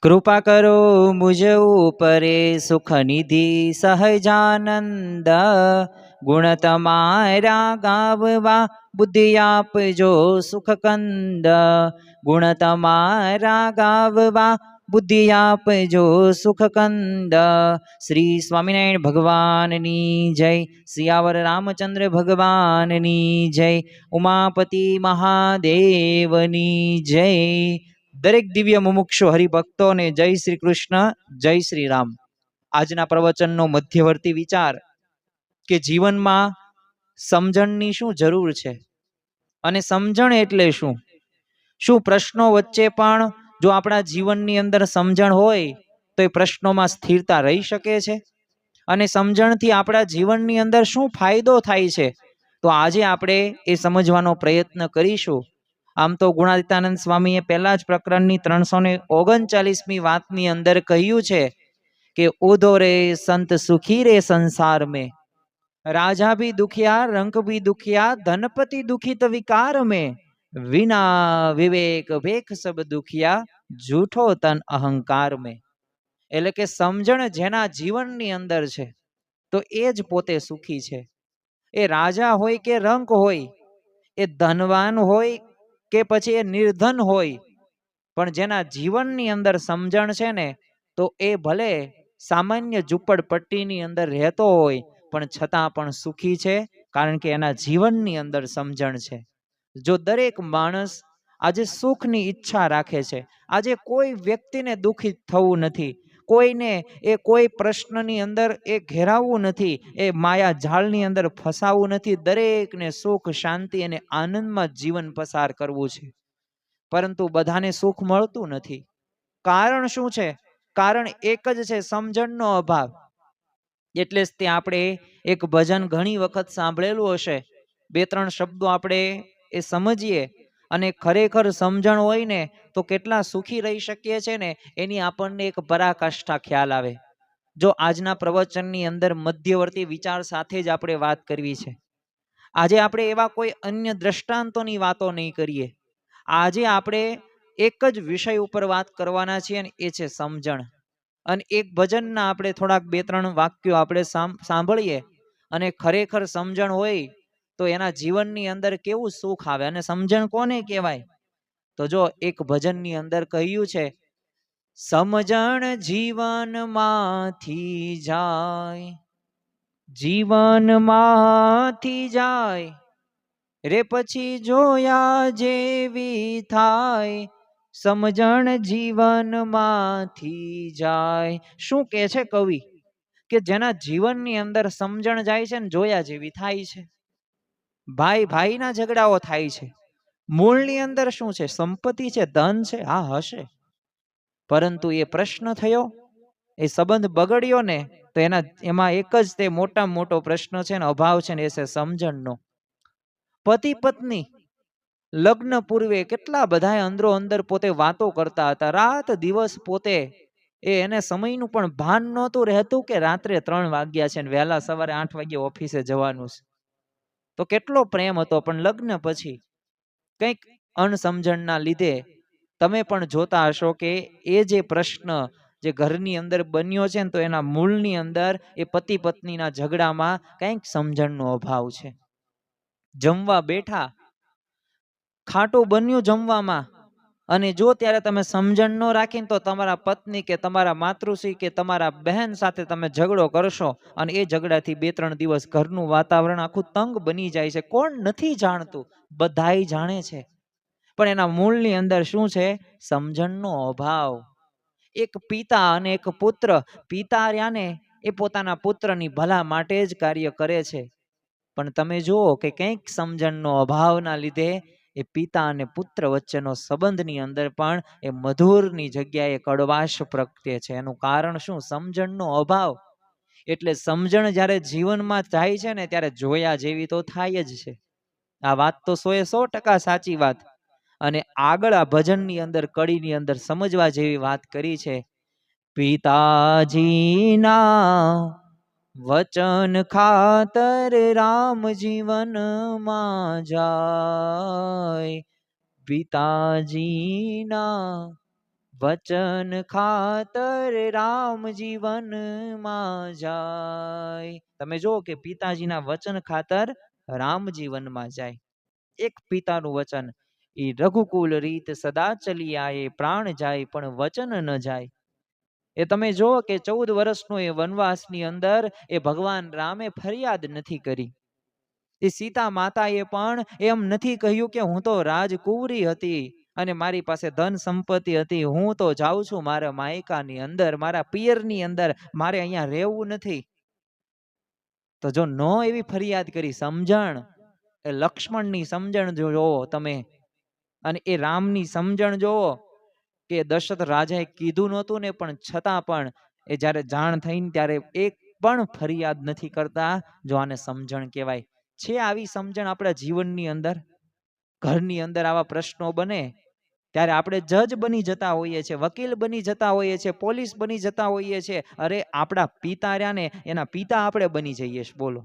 कृपा करो मुझ ऊपरे सुख निधि सहजानंद। गुण तमारा गाववा बुद्धि आपजो सुख कंद। गुण तमारा गाववा बुद्धि आपजो सुख कंद। श्री स्वामिनारायण भगवाननी जय। सियावर रामचंद्र भगवाननी जय। उमापति महादेवनी जय। दरेक दिव्य मुमुक्षु हरिभक्तों ने जय श्री कृष्ण जय श्री राम। આજના પ્રવચનનો મધ્યવર્તી વિચાર કે જીવનમાં સમજણની શું જરૂર છે અને સમજણ એટલે શું? શું પ્રશ્નો વચ્ચે પણ જો આપણા જીવનની અંદર સમજણ હોય તો એ પ્રશ્નોમાં સ્થિરતા રહી શકે છે? અને સમજણથી આપણા જીવનની અંદર શું ફાયદો થાય છે? તો આજે આપણે એ સમજવાનો પ્રયત્ન કરીશું। આમ તો ગુણાતીતાનંદ સ્વામીએ પહેલા જ પ્રકરણની 339મી વાતની અંદર કહ્યું છે કે ઉધો રે સંત સુખી રે સંસાર में, राजा भी दुखिया रंक भी दुखिया धनपति दुखित विकार में, विना विवेक भेख सब दुखिया झूठो तन अहंकार में। એટલે કે સમજણ જેના જીવનની અંદર છે તો એ જ પોતે સુખી છે। એ રાજા હોય કે રંક હોય, એ ધનવાન હોય કે પછી એ નિર્ધન હોય, પણ જેના જીવનની અંદર સમજણ છે ને તો એ ભલે સામાન્ય ઝૂંપડપટ્ટીની અંદર રહેતો હોય પણ છતાં પણ સુખી છે, કારણ કે એના જીવનની અંદર સમજણ છે। જો દરેક માણસ આજે સુખની ઈચ્છા રાખે છે, આજે કોઈ વ્યક્તિને દુખિત થવું નથી, કોઈને એ કોઈ પ્રશ્નની અંદર એ ઘેરાવવું નથી, એ માયા જાળની અંદર ફસાવવું નથી, દરેકને સુખ શાંતિ અને આનંદમાં જીવન પસાર કરવું છે। પરંતુ બધાને સુખ મળતું નથી। કારણ શું છે? કારણ એક જ છે, સમજણનો અભાવ। એટલે જ તે આપણે એક ભજન ઘણી વખત સાંભળેલું હશે, બે ત્રણ શબ્દો આપણે એ સમજીએ અને ખરેખર સમજણ હોય ને તો કેટલા સુખી રહી શકીએ છે ને એની આપણને એક પરાકાષ્ઠા ખ્યાલ આવે। જો આજના પ્રવચનની અંદર મધ્યવર્તી વિચાર સાથે જ આપણે વાત કરવી છે। આજે આપણે એવા કોઈ અન્ય દ્રષ્ટાંતોની વાતો નહીં કરીએ। આજે આપણે એક જ વિષય ઉપર વાત કરવાના છીએ અને એ છે સમજણ। અને એક ભજનના આપણે થોડાક બે ત્રણ વાક્યો આપણે સાંભળીએ અને ખરેખર સમજણ હોય તો એના જીવનની અંદર કેવું સુખ આવે। અને સમજણ કોને કહેવાય? તો જો એક ભજનની અંદર કહ્યું છે, સમજણ જીવનમાંથી જાય, જીવનમાંથી જાય રે પછી જોયા જેવી થાય, સમજણ જીવનમાંથી જાય। શું કહે છે કવિ? કે જેના જીવનની અંદર સમજણ જાય છે ને જોયા જેવી થાય છે। ભાઈ ભાઈના ઝઘડાઓ થાય છે, મૂળની અંદર શું છે? સંપત્તિ છે, ધન છે, હા હશે, પરંતુ એ પ્રશ્ન થયો, એ સંબંધ બગડ્યો ને તો એમાં એક જ તે મોટામાં મોટો પ્રશ્ન છે ને અભાવ છે ને એ છે સમજણનો। પતિ પત્ની લગ્ન પૂર્વે કેટલા બધા અંદરો અંદર પોતે વાતો કરતા હતા, રાત દિવસ પોતે એને સમયનું પણ ભાન નહોતું રહેતું કે રાત્રે 3 વાગ્યા છે ને વહેલા સવારે 8 વાગે ઓફિસે જવાનું છે। તો કેટલો પ્રેમ હતો, પણ લગ્ન પછી કંઈક અણસમજણના લીધે તમે પણ જોતા હશો કે એ જે પ્રશ્ન જે ઘરની અંદર બન્યો છે ને તો એના મૂળની અંદર એ પતિ પત્નીના ઝઘડામાં કંઈક સમજણનો અભાવ છે। જમવા બેઠા, ખાટું બન્યું જમવામાં, અને જો ત્યારે તમે સમજણ ન રાખીને તો તમારા પત્ની કે તમારા માતૃશ્રી કે તમારા બહેન સાથે તમે ઝઘડો કરશો અને એ ઝઘડાથી 2-3 દિવસ ઘરનું વાતાવરણ આખું તંગ બની જાય છે। કોણ નથી જાણતું? બધાય જાણે છે, પણ એના મૂળની અંદર શું છે? સમજણનો અભાવ। એક પિતા અને એક પુત્ર, પિતા રહ્યા ને એ પોતાના પુત્રની ભલા માટે જ કાર્ય કરે છે, પણ તમે જુઓ કે કંઈક સમજણનો અભાવના લીધે એ પિતા અને પુત્ર વચ્ચેનો સંબંધની અંદર પણ એ મધુરની જગ્યાએ કડવાશ પ્રગટે છે। એનું કારણ શું? સમજણનો અભાવ। એટલે સમજણ જ્યારે જીવનમાં જાય છે ને ત્યારે જોયા જેવી તો થાય જ છે। આ વાત તો 100% સાચી વાત। અને આગળ આ ભજનની અંદર કડીની અંદર સમજવા જેવી વાત કરી છે, પિતાજીના વચન ખાતર રામ જીવનમાં જાય, પિતાજીના વચન ખાતર રામ જીવનમાં જાય. તમે જો કે પિતાજીના વચન ખાતર રામ જીવનમાં જાય. એક પિતાનું વચન, એ રઘુકુલ રીત સદા ચલી આયે, પ્રાણ જાય પણ વચન ન જાય. એ તમે જો કે 14 વર્ષનો એ વનવાસની અંદર એ ભગવાન રામે ફરિયાદ નથી કરી. એ સીતા માતાએ પણ એમ નથી કહ્યું કે હું તો રાજકુંવરી હતી અને મારી પાસે ધન સંપત્તિ હતી, હું તો જાઉં છું મારા માયકાની અંદર, મારા પિયરની અંદર, મારે અહીંયા રહેવું નથી. તો જો ન એવી ફરિયાદ કરી, સમજણ, એ લક્ષ્મણની સમજણ જોવો તમે, અને એ રામની સમજણ જોવો કે દશરથ રાજાએ કીધું નહોતું ને પણ છતાં પણ એ જ્યારે જાણ થઈને ત્યારે એક પણ ફરિયાદ નથી કરતા. જો આને સમજણ કહેવાય. છે આવી સમજણ આપણા જીવનની અંદર? ઘરની અંદર આવા પ્રશ્નો બને ત્યારે આપણે જજ બની જતા હોઈએ છીએ, વકીલ બની જતા હોઈએ છીએ, પોલીસ બની જતા હોઈએ છીએ. અરે આપણા પિતા રહ્યા ને એના પિતા આપણે બની જઈએ છીએ. બોલો,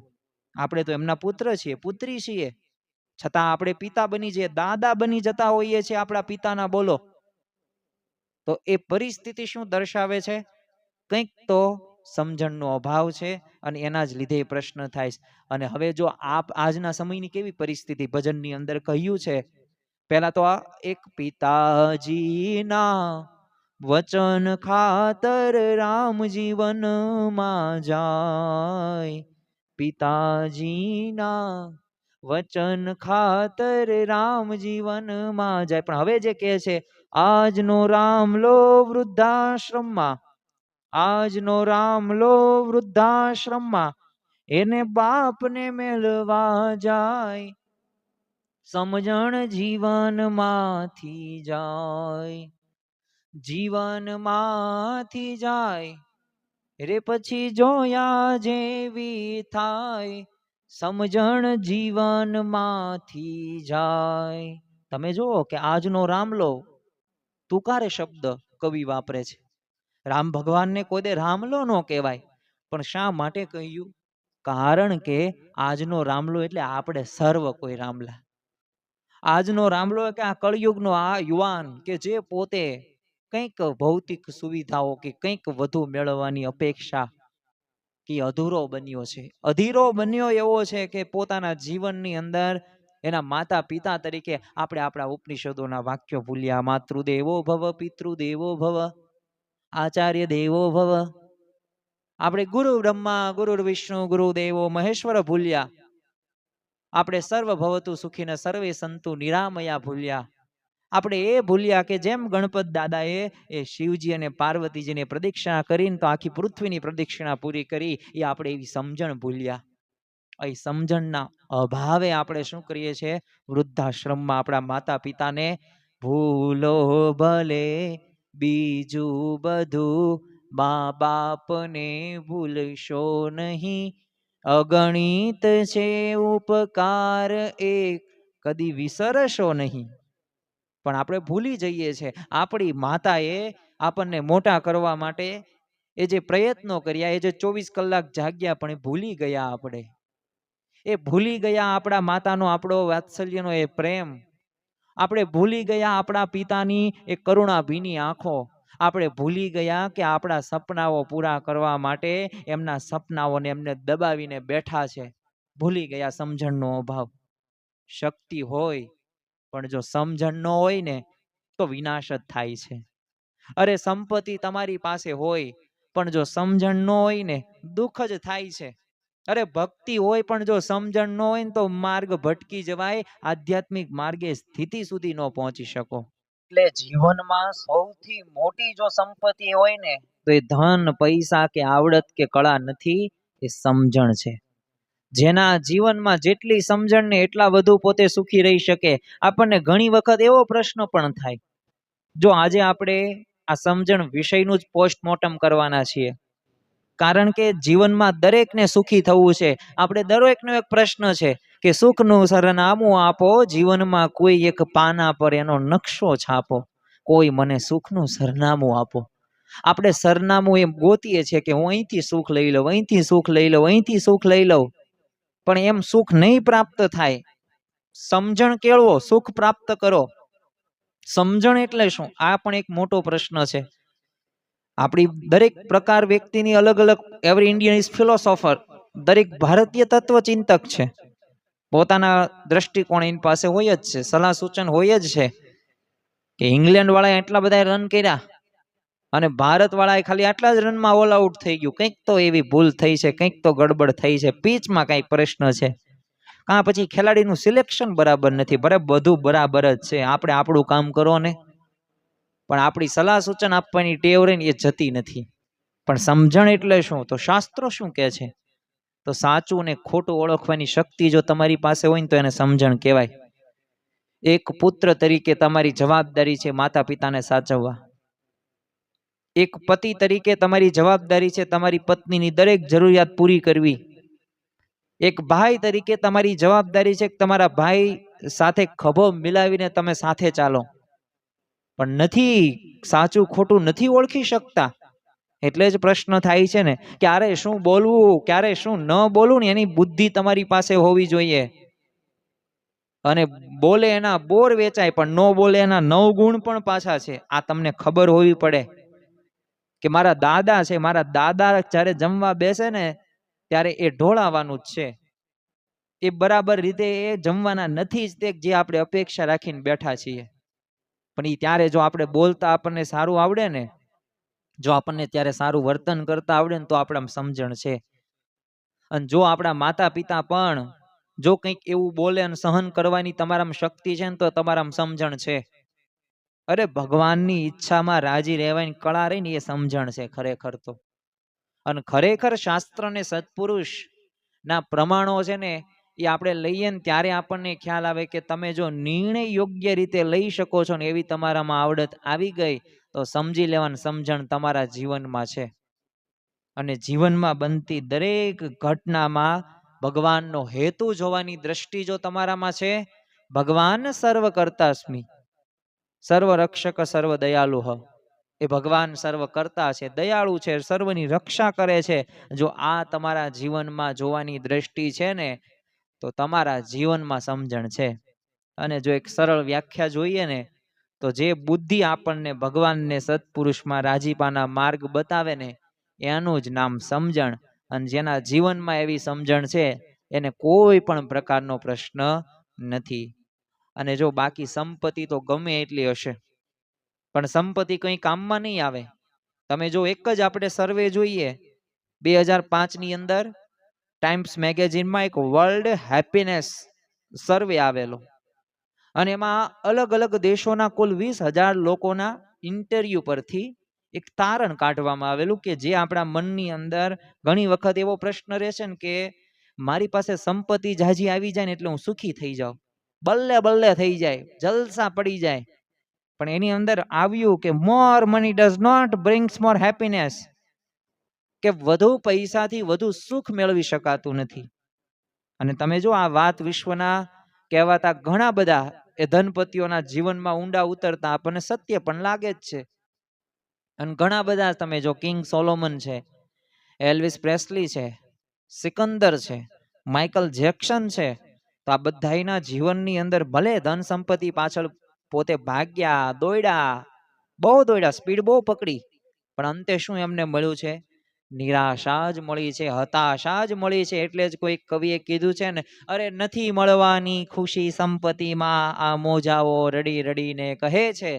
આપણે તો એમના પુત્ર છીએ, પુત્રી છીએ, છતાં આપણે પિતા બની જઈએ, દાદા બની જતા હોઈએ છીએ આપણા પિતાના. બોલો, તો એ પરિસ્થિતિ શું દર્શાવે છે? કંઈક તો સમજણનો અભાવ છે અને એના જ લીધે પ્રશ્ન થાય છે. અને હવે જો આપ આજના સમયની કેવી પરિસ્થિતિ ભજનની અંદર કહ્યું છે, પહેલા તો આ એક પિતાજીના વચન ખાતર રામ જીવનમાં જાય, પિતાજીના વચન ખાતર રામ જીવનમાં જાય. પણ હવે જે કહે છે, આજનો રામલો વૃદ્ધાશ્રમમાં, આજનો રામલો વૃદ્ધાશ્રમમાં, એને બાપને મેળવા જાય, સમજણ જીવનમાંથી જાય, જીવનમાંથી જાય રે પછી જોયા જેવી થાય, સમજણ જીવનમાંથી જાય. તમે જુઓ કે આજનો રામલો, તુકારે શબ્દ કવિ વાપરે છે. રામ ભગવાનને કોઈ દે રામલો ન કહેવાય. પણ શા માટે કહ્યું? કારણ કે આજનો રામલો એટલે આપણે સર્વ કોઈ રામલા. આજનો રામલો કે આ કળયુગનો આ યુવાન કે જે પોતે કંઈક ભૌતિક સુવિધાઓ કે કંઈક વધુ મેળવવાની અપેક્ષા કે અધૂરો બન્યો છે, અધીરો બન્યો એવો છે કે પોતાના જીવનની અંદર એના માતા પિતા તરીકે આપણે આપણા ઉપનિષદોના વાક્યો ભૂલ્યા. માતૃદેવો ભવ, પિતૃદેવો ભવ, આચાર્ય દેવો ભવ. આપણે ગુરુ બ્રહ્મા, ગુરુ વિષ્ણુ, ગુરુ દેવો મહેશ્વર ભૂલ્યા. આપણે સર્વ ભવતુ સુખીને સર્વે સંતુ નિરામયા ભૂલ્યા. આપણે એ ભૂલ્યા કે જેમ ગણપત દાદાએ એ શિવજી અને પાર્વતીજીને પ્રદક્ષિણા કરીને તો આખી પૃથ્વીની પ્રદક્ષિણા પૂરી કરી, એ આપણે એવી સમજણ ભૂલ્યા. એ સમજણના અભાવે આપણે શું કરીએ છીએ? વૃદ્ધાશ્રમમાં આપણા માતા પિતાને ભૂલો ભલે બીજું બધું, મા બાપને ભૂલશો નહીં, અગણિત છે ઉપકાર એક, કદી વિસરશો નહીં. પણ આપણે ભૂલી જઈએ છીએ. આપણી માતાએ આપણને મોટા કરવા માટે એ જે પ્રયત્નો કર્યા, એ જે 24 કલાક જાગ્યા, પણ એ ભૂલી ગયા. આપણે એ ભૂલી ગયા આપણા માતાનો, આપણો વાત્સલ્યનો એ પ્રેમ. આપણે ભૂલી ગયા આપણા પિતાની એ કરુણાભીની આંખો. આપણે ભૂલી ગયા કે આપણા સપનાઓ પૂરા કરવા માટે એમના સપનાઓને એમને દબાવીને બેઠા છે. ભૂલી ગયા. સમજણનો અભાવ. શક્તિ હોય પણ જો સમજણ ન હોય ને તો વિનાશ જ થાય છે. અરે સંપત્તિ તમારી પાસે હોય પણ જો સમજણ ન હોય ને દુઃખ જ થાય છે. અરે ભક્તિ હોય પણ જો સમજણ ન હોય ને તો માર્ગ ભટકી જવાય, આધ્યાત્મિક માર્ગે સ્થિતિ સુધી ન પહોંચી શકો. એટલે જીવનમાં સૌથી મોટી જો સંપત્તિ હોય ને તો એ ધન, પૈસા કે આવડત કે કળા નથી, એ સમજણ છે. જેના જીવનમાં જેટલી સમજણ ને એટલા વધુ પોતે સુખી રહી શકે. આપણને ઘણી વખત એવો પ્રશ્ન પણ થાય, જો આજે આપણે આ સમજણ વિષયનું જ પોસ્ટમોર્ટમ કરવાના છીએ, કારણ કે જીવનમાં દરેકને સુખી થવું છે. આપણે દરેકનો એક પ્રશ્ન છે કે સુખનું સરનામું આપો, જીવનમાં કોઈ એક પાના પર એનો નકશો છાપો. કોઈ મને સુખનું સરનામું આપો. આપણે સરનામું એમ ગોતીએ છીએ કે હું અહીંથી સુખ લઈ લઉં, અહીંથી સુખ લઈ લઉં, અહીંથી સુખ લઈ લઉં. પણ એમ સુખ નહીં પ્રાપ્ત થાય. સમજણ કેળવો, સુખ પ્રાપ્ત કરો. સમજણ એટલે શું? આ પણ એક મોટો પ્રશ્ન છે. આપણી દરેક પ્રકાર વ્યક્તિની અલગ અલગ. Every Indian is philosopher. દરેક ભારતીય તત્વચિંતક છે. પોતાના દ્રષ્ટિકોણ એની પાસે હોય જ છે, સલાહ સૂચન હોય જ છે. કે ઇંગ્લેન્ડ વાળાએ એટલા બધા રન કર્યા અને ભારત વાળાએ ખાલી આટલા જ રનમાં ઓલ આઉટ થઈ ગયું. કંઈક તો એવી ભૂલ થઈ છે, કંઈક તો ગડબડ થઈ છે, પીચમાં કંઈક પ્રશ્ન છે, કાં પછી ખેલાડીનું સિલેક્શન બરાબર નથી. બધું બરાબર જ છે, આપણે આપણું કામ કરો ને. પણ આપણી સલાહ સૂચન આપવાની ટેવ રહી ને એ જતી નથી. પણ સમજણ એટલે શું? તો શાસ્ત્રો શું કહે છે? તો સાચું ને ખોટું ઓળખવાની શક્તિ જો તમારી પાસે હોય ને તો એને સમજણ કહેવાય. એક પુત્ર તરીકે તમારી જવાબદારી છે માતા પિતાને સાચવવા. એક પતિ તરીકે તમારી જવાબદારી છે તમારી પત્નીની દરેક જરૂરિયાત પૂરી કરવી. એક ભાઈ તરીકે તમારી જવાબદારી છે કે તમારા ભાઈ સાથે ખભો મિલાવીને તમે સાથે ચાલો. પણ નથી, સાચું ખોટું નથી ઓળખી શકતા. એટલે જ પ્રશ્ન થાય છે ને, ક્યારે શું બોલવું, ક્યારે શું ન બોલવું ને એની બુદ્ધિ તમારી પાસે હોવી જોઈએ. અને બોલે એના બોર વેચાય, પણ ન બોલે એના 9 ગુણ પણ પાછા છે. આ તમને ખબર હોવી પડે. કે મારા દાદા છે, મારા દાદા જ્યારે જમવા બેસે ને ત્યારે એ ઢોળાવાનું જ છે. એ બરાબર રીતે એ જમવાના નથી જ તે જે આપણે અપેક્ષા રાખીને બેઠા છીએ. પણ એ ત્યારે જો આપણે બોલતા આપણને સારું આવડે ને, જો આપણને ત્યારે સારું વર્તન કરતા આવડે ને તો આપણા સમજણ છે. અને જો આપણા માતા પિતા પણ જો કંઈક એવું બોલે અને સહન કરવાની તમારામાં શક્તિ છે ને તો તમારામાં સમજણ છે. અરે ભગવાનની ઈચ્છામાં રાજી રહેવાની કળા રહી ને એ સમજણ છે ખરેખર તો. અને ખરેખર શાસ્ત્ર ને સત્પુરુષ ના પ્રમાણો છે ને એ આપણે લઈએ ને ત્યારે આપણને ખ્યાલ આવે કે તમે જો નિર્ણય યોગ્ય રીતે લઈ શકો છો ને એવી તમારામાં આવડત આવી ગઈ તો સમજી લેવાની સમજણ તમારા જીવનમાં છે. અને જીવનમાં બનતી દરેક ઘટનામાં ભગવાનનો હેતુ જોવાની દ્રષ્ટિ જો તમારામાં છે, ભગવાન સર્વ કર્તાસ્મિ સર્વ રક્ષક સર્વ દયાળુ હ. એ ભગવાન સર્વ કરતા છે, દયાળુ છે, સર્વની રક્ષા કરે છે. જો આ તમારા જીવનમાં જોવાની દ્રષ્ટિ છે ને તો તમારા જીવનમાં સમજણ છે. અને જો એક સરળ વ્યાખ્યા જોઈએ ને તો જે બુદ્ધિ આપણને ભગવાનને સત્પુરુષમાં રાજીપાના માર્ગ બતાવે ને એનું જ નામ સમજણ. અને જેના જીવનમાં એવી સમજણ છે એને કોઈ પણ પ્રકારનો પ્રશ્ન નથી. અને જો બાકી સંપત્તિ તો ગમે એટલી હશે પણ સંપત્તિ કંઈ કામમાં નહીં આવે. તમે જો એક જ આપણે સર્વે જોઈએ 2005ની અંદર ટાઈમ્સ મેગેઝિનમાં એક વર્લ્ડ હેપીનેસ સર્વે આવેલો અને એમાં અલગ અલગ દેશોના કુલ 20,000 લોકોના ઇન્ટરવ્યુ પરથી એક તારણ કાઢવામાં આવેલું કે જે આપણા મનની અંદર ઘણી વખત એવો પ્રશ્ન રહેશે ને કે મારી પાસે સંપત્તિ જાજી આવી જાય ને એટલે હું સુખી થઈ જાઉં, બલ્લે બલ્લે થઈ જાય, જલસા પડી જાય. પણ એની અંદર આવ્યું કે more money does not brings more happiness, કે વધુ પૈસાથી વધુ સુખ મેળવી શકાતું નથી. અને તમે જો આ વાત વિશ્વના કહેવાતા ઘણા બધા એ ધનપતિઓના જીવનમાં ઊંડા ઉતરતા આપણને સત્ય પણ લાગે જ છે. અને ઘણા બધા તમે જો કિંગ સોલોમન છે, એલ્વિસ પ્રેસ્લી છે, સિકંદર છે, માઇકલ જેક્સન છે, તો આ બધાના જીવનની અંદર ભલે ધન સંપત્તિ પાછળ પોતે ભાગ્યા, દોડ્યા, બહુ દોડ્યા, સ્પીડ બહુ પકડી, પણ અંતે શું એમને મળ્યું છે? નિરાશા જ મળી છે, હતાશા જ મળી છે. એટલે જ કોઈ કવિએ કીધું છે ને, અરે નથી મળવાની ખુશી સંપત્તિમાં, આ મોજાઓ રડી રડીને કહે છે.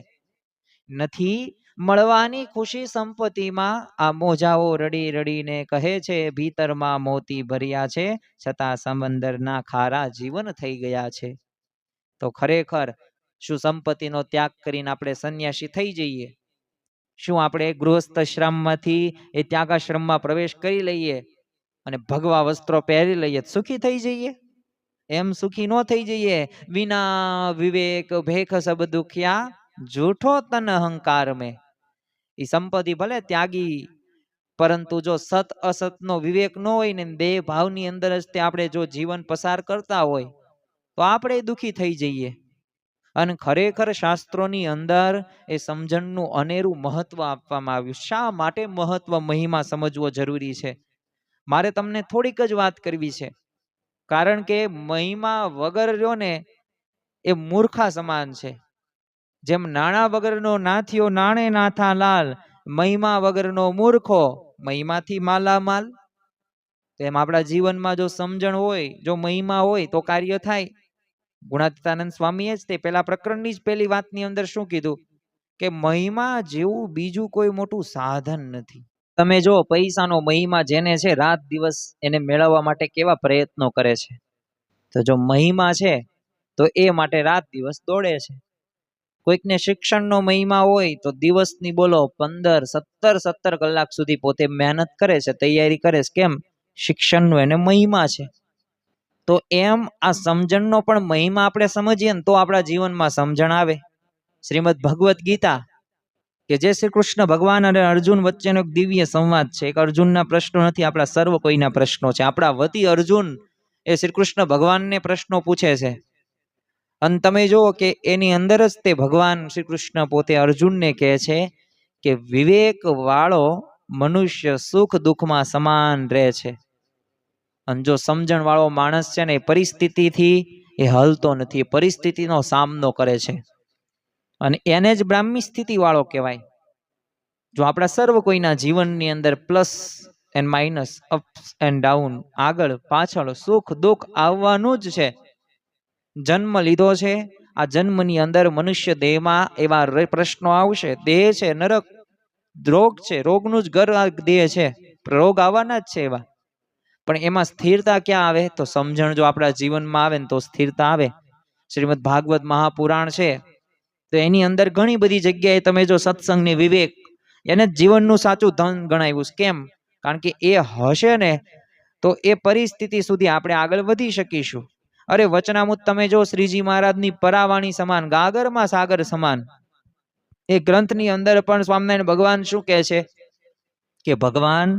નથી મળવાની ખુશી સંપત્તિમાં, આ મોજાઓ રડી રડીને કહે છે. ભીતરમાં મોતી ભર્યા છે છતાં સમંદરના ખારા જીવન થઈ ગયા છે. તો ખરેખર શું સંપત્તિનો ત્યાગ કરીને આપણે સંન્યાસી થઈ જઈએ? શું આપણે ગૃહસ્થાશ્રમમાંથી એ ત્યાગાશ્રમમાં પ્રવેશ કરી લઈએ અને ભગવા વસ્ત્રો પહેરી લઈએ સુખી થઈ જઈએ? એમ સુખી ન થઈ જઈએ. વિના વિવેક ભેખ સબ દુખિયા, જૂઠો તન અહંકાર મેં. એ સંપત્તિ ભલે ત્યાગી, પરંતુ જો સત અસતનો વિવેક ન હોય ને બે ભાવની અંદર જ તે આપણે જો જીવન પસાર કરતા હોય તો આપણે દુખી થઈ જઈએ. અને ખરેખર શાસ્ત્રોની અંદર એ સમજણનું અનેરું મહત્વ આપવામાં આવ્યું. શા માટે મહત્વ મહિમા સમજવો જરૂરી છે મારે તમને થોડીક જ વાત કરવી છે. કારણ કે મહિમા વગર રહ્યો ને એ મૂર્ખા સમાન છે. જેમ નાણા વગરનો નાથિયો નાણે નાથા લાલ, મહિમા વગરનો મૂર્ખો મહિમાથી માલામાલ. તેમ આપણા જીવનમાં જો સમજણ હોય, જો મહિમા હોય તો કાર્ય થાય. ગુણાતીતાનંદ સ્વામીએ જ તે પેલા પ્રકરણની જ પેલી વાતની અંદર શું કીધું કે મહિમા જેવું બીજું કોઈ મોટું સાધન નથી. તમે જો પૈસાનો મહિમા જેને છે, રાત દિવસ એને મેળવવા માટે કેવા પ્રયત્નો કરે છે. તો જો મહિમા છે તો એ માટે રાત દિવસ દોડે છે. કોઈકને શિક્ષણનો મહિમા હોય તો દિવસની બોલો 15-17 કલાક સુધી પોતે મહેનત કરે છે, તૈયારી કરે છે. કેમ? શિક્ષણનો એને મહિમા છે. તો એમ આ સમજણનો પણ મહિમા આપણે સમજીએ ને તો આપણા જીવનમાં સમજણ આવે. શ્રીમદ ભગવદ્ ગીતા કે જે શ્રી કૃષ્ણ ભગવાન અને અર્જુન વચ્ચેનો એક દિવ્ય સંવાદ છે. એક અર્જુનના પ્રશ્નો નથી, આપણા સર્વ કોઈના પ્રશ્નો છે. આપણા વતી અર્જુન એ શ્રી કૃષ્ણ ભગવાનને પ્રશ્નો પૂછે છે. અને તમે જુઓ કે એની અંદર જ તે ભગવાન શ્રી કૃષ્ણ પોતે અર્જુનને કહે છે કે વિવેક વાળો મનુષ્ય સુખ દુઃખમાં સમાન રહે છે. અને જો સમજણ વાળો માણસ છે ને એ પરિસ્થિતિથી એ હલતો નથી, એ પરિસ્થિતિનો સામનો કરે છે. અને એને જ બ્રાહ્મી સ્થિતિ વાળો કહેવાય. જો આપણા સર્વ કોઈના જીવનની અંદર plus and minus, ups and down, આગળ પાછળ, સુખ દુઃખ આવવાનું જ છે. જન્મ લીધો છે, આ જન્મની અંદર મનુષ્ય દેહમાં એવા પ્રશ્નો આવશે. દેહ છે નરક, રોગ છે, રોગનું જ ઘર આ દેહ છે, રોગ આવવાના જ છે એવા. પણ એમાં સ્થિરતા ક્યાં આવે? તો સમજણ જો આપણા જીવનમાં આવે ને તો સ્થિરતા આવે. શ્રીમદ ભાગવત મહાપુરાણ છે તો એની અંદર ઘણી બધી જગ્યાએ તમે જો સત્સંગની વિવેક એને જીવનનું સાચું ધન ગણાવ્યું છે. કેમ? કારણ કે એ હશે ને તો એ પરિસ્થિતિ સુધી આપણે આગળ વધી શકીશું. અરે વચનામૃત તમે જો શ્રીજી મહારાજની પરાવાણી સમાન, ગાગરમાં સાગર સમાન. એ ગ્રંથની અંદર પણ સ્વામિનારાયણ ભગવાન શું કહે છે કે ભગવાન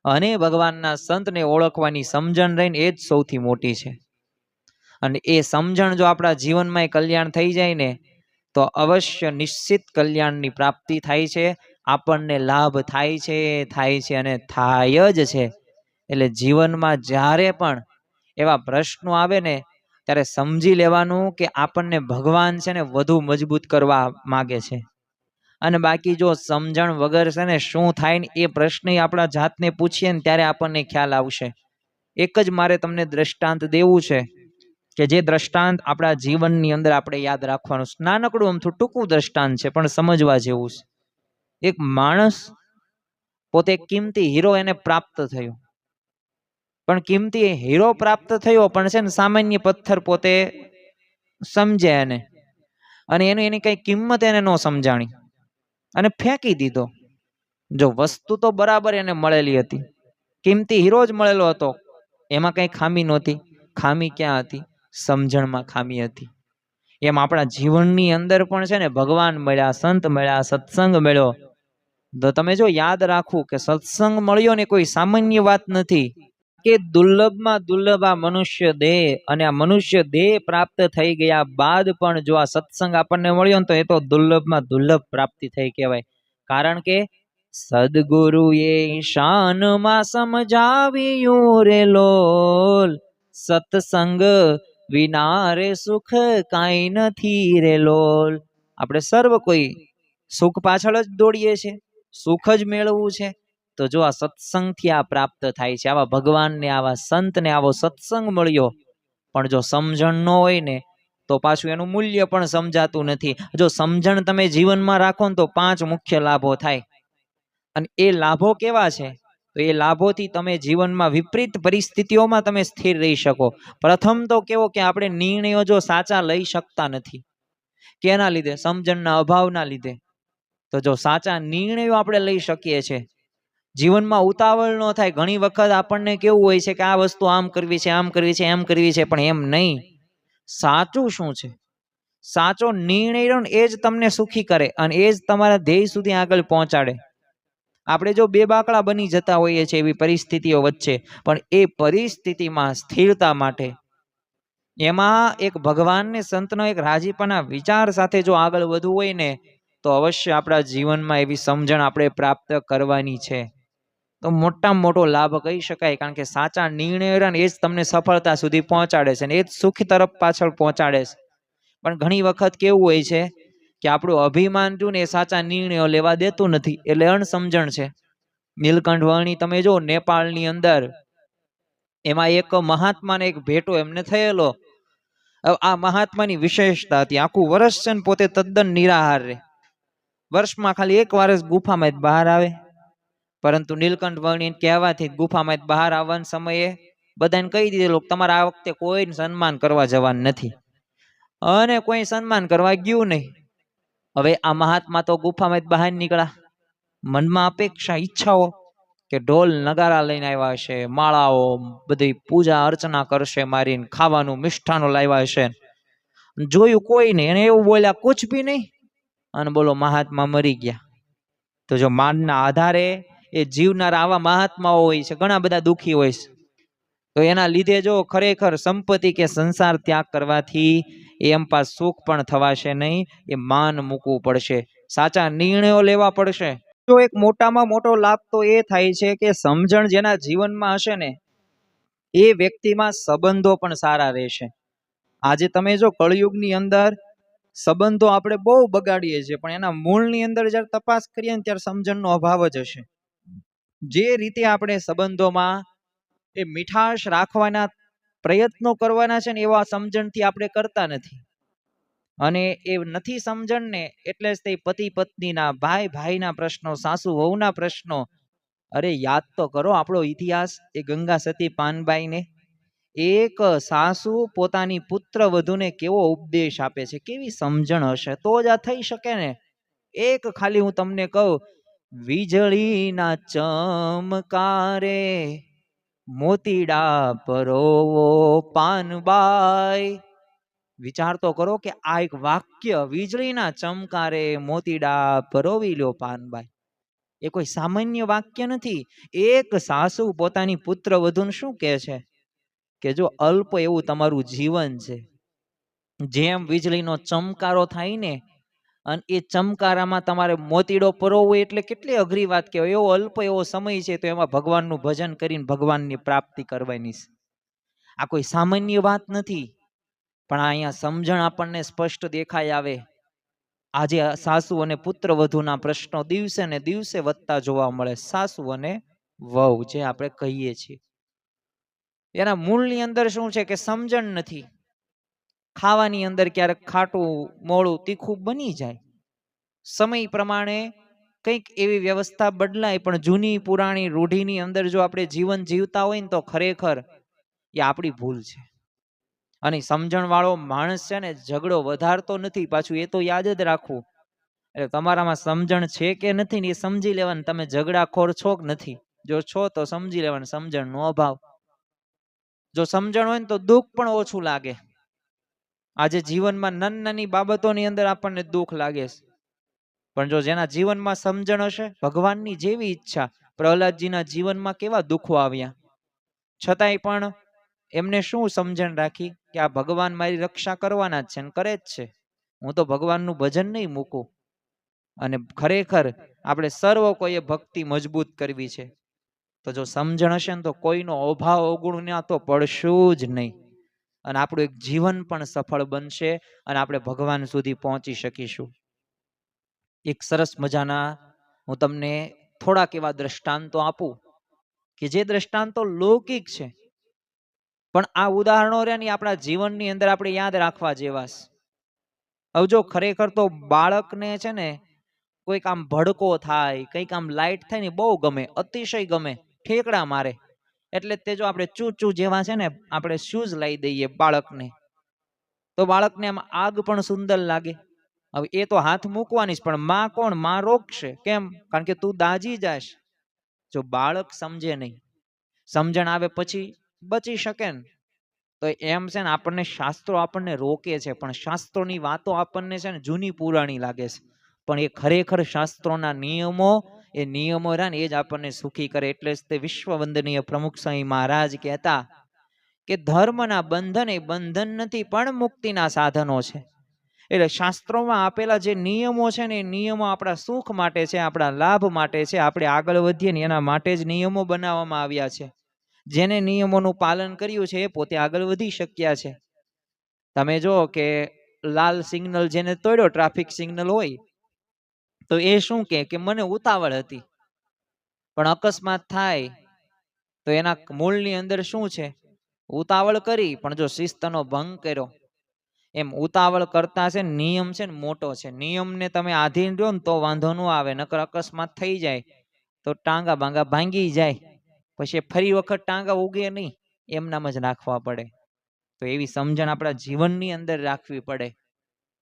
અને ભગવાનના સંતને ઓળખવાની સમજણ રહીને એ જ સૌથી મોટી છે. અને એ સમજણ જો આપણા જીવનમાં કલ્યાણ થઈ જાય ને તો અવશ્ય નિશ્ચિત કલ્યાણની પ્રાપ્તિ થાય છે. આપણને લાભ થાય છે અને થાય જ છે. એટલે જીવનમાં જ્યારે પણ એવા પ્રશ્નો આવે ને ત્યારે સમજી લેવાનું કે આપણને ભગવાન છે ને વધુ મજબૂત કરવા માગે છે. અને બાકી જો સમજણ વગર છે ને શું થાય ને એ પ્રશ્ન આપણા જાતને પૂછીએ ને ત્યારે આપણને ખ્યાલ આવશે. એક જ મારે તમને દ્રષ્ટાંત દેવું છે કે જે દ્રષ્ટાંત આપણા જીવનની અંદર આપણે યાદ રાખવાનું. નાનકડું અમથું ટૂંકું દ્રષ્ટાંત છે પણ સમજવા જેવું છે. એક માણસ પોતે કિંમતી હીરો એને પ્રાપ્ત થયો, પણ કિંમતી હીરો પ્રાપ્ત થયો પણ છે ને સામાન્ય પથ્થર પોતે સમજે એને, અને એની કઈ કિંમત એને ન સમજાણી અને ફેંકી દીધો. જો વસ્તુ તો બરાબર એને મળેલી હતી, કિંમતી હીરો જ મળેલો હતો, એમાં કઈ ખામી નહોતી. ખામી ક્યાં હતી? સમજણમાં ખામી હતી. એમ આપણા જીવનની અંદર પણ છે ને ભગવાન મળ્યા, સંત મળ્યા, સત્સંગ મળ્યો. તો તમે જો યાદ રાખવું કે સત્સંગ મળ્યો ને કોઈ સામાન્ય વાત નથી. કે દુર્લભમાં દુર્લભ આ મનુષ્ય દેહ, અને આ મનુષ્ય દેહ પ્રાપ્ત થઈ ગયા બાદ પણ જો આ સત્સંગ આપણને મળ્યો ને તો એ તો દુર્લભમાં દુર્લભ પ્રાપ્તિ થઈ કહેવાય. કારણ કે સદગુરુએ શાનમાં સમજાવ્યું રે લોલ, સત્સંગ વિના રે સુખ કાંઈ નથી રે લોલ. આપણે સર્વ કોઈ સુખ પાછળ જ દોડીએ છીએ, સુખ જ મેળવવું છે. તો જો આ સત્સંગથી આ પ્રાપ્ત થાય છે. આવા ભગવાનને, આવા સંતને આવો સત્સંગ મળ્યો, પણ જો સમજણ ન હોય ને તો પાછું એનું મૂલ્ય પણ સમજાતું નથી. જો સમજણ તમે જીવનમાં રાખો ને તો 5 મુખ્ય લાભો થાય. અને એ લાભો કેવા છે? તો એ લાભોથી તમે જીવનમાં વિપરીત પરિસ્થિતિઓમાં તમે સ્થિર રહી શકો. પ્રથમ તો કેવો કે આપણે નિર્ણયો જો સાચા લઈ શકતા નથી. કેના લીધે? સમજણના અભાવના લીધે. તો જો સાચા નિર્ણયો આપણે લઈ શકીએ છીએ, જીવનમાં ઉતાવળ ન થાય. ઘણી વખત આપણને કેવું હોય છે કે આ વસ્તુ આમ કરવી છે, આમ કરવી છે, એમ કરવી છે, પણ એમ નહીં. સાચું શું છે? સાચો નિર્ણય એ જ તમને સુખી કરે અને એ જ તમારા ધ્યેય સુધી આગળ પહોંચાડે. આપણે જો બે બાકડા બની જતા હોઈએ છીએ એવી પરિસ્થિતિઓ વચ્ચે, પણ એ પરિસ્થિતિમાં સ્થિરતા માટે એમાં એક ભગવાનને, સંતનો એક રાજીપાના વિચાર સાથે જો આગળ વધવું હોય ને તો અવશ્ય આપણા જીવનમાં એવી સમજણ આપણે પ્રાપ્ત કરવાની છે. તો મોટામાં મોટો લાભ કહી શકાય. કારણ કે સાચા નિર્ણયો એ જ તમને સફળતા સુધી પહોંચાડે છે અને એ જ સુખ તરફ પાછળ પહોંચાડે છે. પણ ઘણી વખત કેવું હોય છે કે આપણું અભિમાન રહ્યું ને એ સાચા નિર્ણયો લેવા દેતું નથી, એટલે અણસમજણ છે. નીલકંઠ વર્ણી તમે જો નેપાળની અંદર, એમાં એક મહાત્માને એક ભેટો એમને થયેલો. આ મહાત્માની વિશેષતા હતી, આખું વર્ષ છે ને પોતે તદ્દન નિરાહાર રહે, વર્ષમાં ખાલી એક વાર જ ગુફામાં જ બહાર આવે. પરંતુ નીલકંઠ વર્ણી કહેવાથી ગુફામાં જ બહાર આવવાના સમયે બધાને કહી દીધેલું તમારે આ વખતે કોઈ સન્માન કરવા જવાનું નથી, અને કોઈ સન્માન કરવા ગયું નહીં. હવે આ મહાત્મા તો ગુફામાં જ બહાર નીકળ્યા, મનમાં અપેક્ષા, ઈચ્છાઓ કે ઢોલ નગારા લઈને આવ્યા હશે, માળાઓ, બધી પૂજા અર્ચના કરશે, મારીને ખાવાનું મિષ્ઠાનો લાવ્યા હશે. જોયું કોઈ નહીં, અને એવું બોલ્યા કુછ બી નહીં, અને બોલો મહાત્મા મરી ગયા. તો જો માનના આધારે એ જીવનારા આવા મહાત્માઓ હોય છે, ઘણા બધા દુઃખી હોય છે. તો એના લીધે જો ખરેખર સંપત્તિ કે સંસાર ત્યાગ કરવાથી એમ પાસ સુખ પણ થવાશે નહીં, એ માન મૂકવું પડશે, સાચા નિર્ણયો લેવા પડશે. જો એક મોટામાં મોટો લાભ તો એ થાય છે કે સમજણ જેના જીવનમાં હશે ને એ વ્યક્તિમાં સંબંધો પણ સારા રહેશે. આજે તમે જો કળયુગની અંદર સંબંધો આપણે બહુ બગાડીએ છીએ, પણ એના મૂળની અંદર જ્યારે તપાસ કરીએ ને ત્યારે સમજણનો અભાવ જ હશે. જે રીતે આપણે સંબંધોમાં એ મીઠાશ રાખવાના પ્રયત્નો કરવાના છે ને એવા સમજણથી આપણે કરતા નથી. અને એ નથી સમજણને એટલે જ તે પતિ પત્નીના, ભાઈ ભાઈના પ્રશ્નો, સાસુ વહુના પ્રશ્નો. અરે યાદ તો કરો આપણો ઇતિહાસ, એ ગંગા સતી પાનબાઈને એક સાસુ પોતાની પુત્ર વધુને કેવો ઉપદેશ આપે છે, કેવી સમજણ હશે તો જ આ થઈ શકે ને. એક ખાલી હું તમને કહું, વીજળીના ચમકારે મોતીડા પરોવો પાનબાઈ. વિચાર તો કરો કે આ એક વાક્ય, વીજળીના ચમકારે મોતીડા પરોવી લ્યો પાનબાઈ, એ કોઈ સામાન્ય વાક્ય નથી. એક સાસુ પોતાની પુત્ર વધુને શું કહે છે કે જો અલ્પ એવું તમારું જીવન છે, જેમ વીજળીનો ચમકારો થાય ને, અને એ ચમકારામાં તમારે મોતીડો પરોવવો એટલે કેટલી અઘરી વાત કહેવાય. એવો અલ્પ એવો સમય છે, તો એમાં ભગવાનનું ભજન કરીને ભગવાનની પ્રાપ્તિ કરવાની છે. આ કોઈ સામાન્ય વાત નથી. પણ અહીંયા સમજણ આપણને સ્પષ્ટ દેખાઈ આવે. આજે સાસુ અને પુત્ર વધુના પ્રશ્નો દિવસે ને દિવસે વધતા જોવા મળે. સાસુ અને વહુ જે આપણે કહીએ છીએ, એના મૂળની અંદર શું છે કે સમજણ નથી. ખાવાની અંદર ક્યારેક ખાટું, મોળું, તીખું બની જાય. સમય પ્રમાણે કંઈક એવી વ્યવસ્થા બદલાય, પણ જૂની પુરાણી રૂઢિની અંદર જો આપણે જીવન જીવતા હોય ને તો ખરેખર એ આપણી ભૂલ છે. અને સમજણ વાળો માણસ છે ને ઝઘડો વધારતો નથી. પાછું એ તો યાદ જ રાખવું. એટલે તમારામાં સમજણ છે કે નથી ને એ સમજી લેવાનું, તમે ઝઘડાખોર છો કે નથી. જો છો તો સમજી લેવાનું સમજણનો અભાવ. જો સમજણ હોય ને તો દુઃખ પણ ઓછું લાગે. આજે જીવનમાં નાની નાની બાબતોની અંદર આપણને દુઃખ લાગે છે, પણ જો જેના જીવનમાં સમજણ હશે, ભગવાનની જેવી ઈચ્છા. પ્રહલાદજીના જીવનમાં કેવા દુઃખો આવ્યા, છતાંય પણ એમને શું સમજણ રાખી કે આ ભગવાન મારી રક્ષા કરવાના જ છે ને કરે જ છે, હું તો ભગવાનનું ભજન નહીં મૂકું. અને ખરેખર આપણે સર્વ કોઈએ ભક્તિ મજબૂત કરવી છે, તો જો સમજણ હશે ને તો કોઈનો અભાવ અવગુણ ના તો પડશું જ નહીં. અને આપણું એક જીવન પણ સફળ બનશે અને આપણે ભગવાન સુધી પહોંચી શકીશું. એક સરસ મજાના હું તમને થોડાક એવા દ્રષ્ટાંતો આપું કે જે દ્રષ્ટાંતો લૌકિક છે, પણ આ ઉદાહરણો રહ્યા આપણા જીવનની અંદર આપણે યાદ રાખવા જેવા છે. હવે જો ખરેખર તો બાળકને છે ને કોઈક આમ ભડકો થાય, કંઈક આમ લાઈટ થાય ને બહુ ગમે, અતિશય ગમે, ઠેકડા મારે. એટલે તે જો આપણે ચૂચૂ જેવા છે ને આપણે શૂઝ લઈ દઈએ બાળકને, તો બાળકને આમ આગ પણ સુંદર લાગે. હવે એ તો હાથ મૂકવાની જ, પણ માં કોણ, માં રોકશે. કેમ? કારણ કે તું દાજી જાશ. જો બાળક સમજે નહીં, સમજણ આવે પછી બચી શકે ને. તો એમ છે ને આપણને શાસ્ત્રો આપણને રોકે છે, પણ શાસ્ત્રોની વાતો આપણને છે ને જૂની પુરાણી લાગે છે, પણ એ ખરેખર શાસ્ત્રોના નિયમો, એ નિયમો રહ્યા ને એ જ આપણને સુખી કરે. એટલે જ તે વિશ્વ વંદનીય પ્રમુખ સ્વામી મહારાજ કહેતા કે ધર્મના બંધન એ બંધન નથી પણ મુક્તિના સાધનો છે. એટલે શાસ્ત્રોમાં આપેલા જે નિયમો છે ને એ નિયમો આપણા સુખ માટે છે, આપણા લાભ માટે છે, આપણે આગળ વધીએ ને એના માટે જ નિયમો બનાવવામાં આવ્યા છે. જેને નિયમોનું પાલન કર્યું છે એ પોતે આગળ વધી શક્યા છે. તમે જો કે લાલ સિગ્નલ જેને તોડ્યો, ટ્રાફિક સિગ્નલ હોય, તો એ શું કે મને ઉતાવળ હતી. પણ અકસ્માત થાય તો એના મૂળની અંદર શું છે? ઉતાવળ કરી, પણ જો શિસ્તનો ભંગ કર્યો. એમ ઉતાવળ કરતા છે નિયમ છે ને મોટો છે. નિયમને તમે આધીન રહ્યો ને તો વાંધો ન આવે, નકર અકસ્માત થઈ જાય તો ટાંગા બાંગા ભાંગી જાય, પછી ફરી વખત ટાંગા ઉગે નહીં, એમનામ જ નાખવા પડે. તો એવી સમજણ આપણા જીવનની અંદર રાખવી પડે.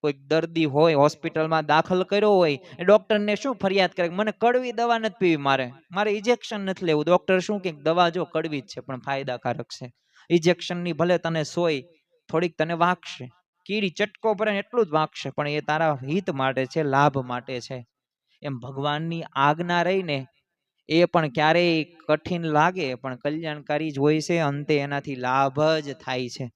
કોઈક દર્દી હોય, હોસ્પિટલમાં દાખલ કર્યો હોય, ડોક્ટરને શું ફરિયાદ કરે, મને કડવી દવા નથી પીવી, મારે ઇન્જેક્શન નથી લેવું. ડોક્ટર શું કે દવા જો કડવી જ છે પણ ફાયદાકારક છે. ઇન્જેક્શનની ભલે તને સોય થોડીક તને વાગશે, કીડી ચટકો પડે એટલું જ વાગશે, પણ એ તારા હિત માટે છે, લાભ માટે છે. એમ ભગવાનની આજ્ઞા રહીને એ પણ ક્યારેય કઠિન લાગે પણ કલ્યાણકારી જ હોય છે. અંતે એનાથી લાભ જ થાય છે.